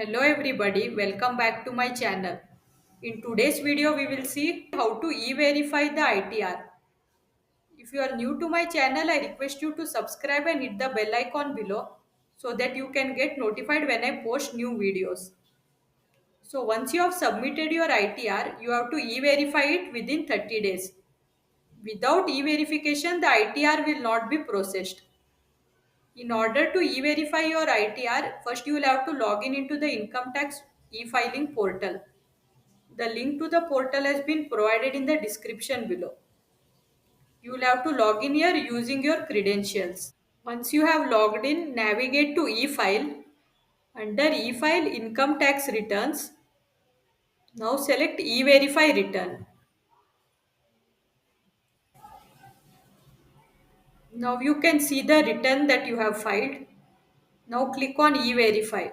Hello everybody, welcome back to my channel. In today's video we will see how to e-verify the ITR. If you are new to my channel, I request you to subscribe and hit the bell icon below so that you can get notified when I post new videos. So once you have submitted your ITR, you have to e-verify it within 30 days. Without e-verification, the ITR will not be processed. In order to e-verify your ITR, first you will have to log in into the income tax e-filing portal. The link to the portal has been provided in the description below. You will have to log in here using your credentials. Once you have logged in, navigate to e-file. Under e-file income tax returns, now select e-verify return. Now you can see the return that you have filed. Now click on e-verify.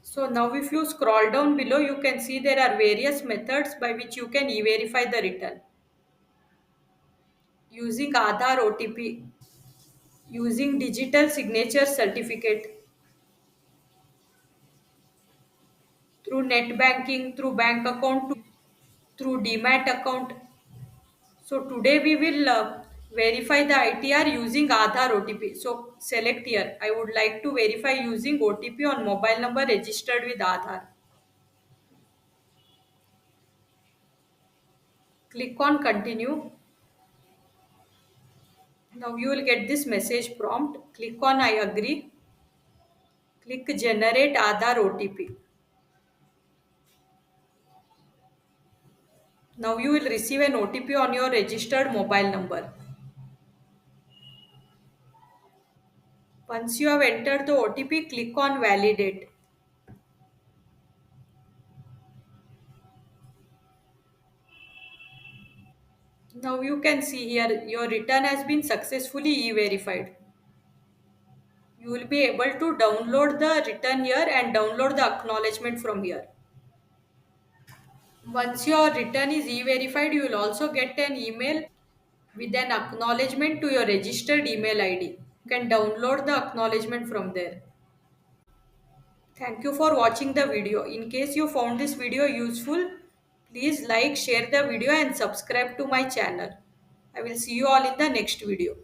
So now if you scroll down below, you can see there are various methods by which you can e-verify the return. Using Aadhaar OTP, using digital signature certificate, through net banking, through bank account, through demat account. So today we will verify the ITR using Aadhaar OTP. So select here. I would like to verify using OTP on mobile number registered with Aadhaar. Click on continue. Now you will get this message prompt. Click on I agree. Click generate Aadhaar OTP. Now you will receive an OTP on your registered mobile number. Once you have entered the OTP, click on validate. Now you can see here your return has been successfully e-verified. You will be able to download the return here and download the acknowledgement from here. Once your return is e-verified, you will also get an email with an acknowledgement to your registered email ID. You can download the acknowledgement from there. Thank you for watching the video. In case you found this video useful, please like, share the video and subscribe to my channel. I will see you all in the next video.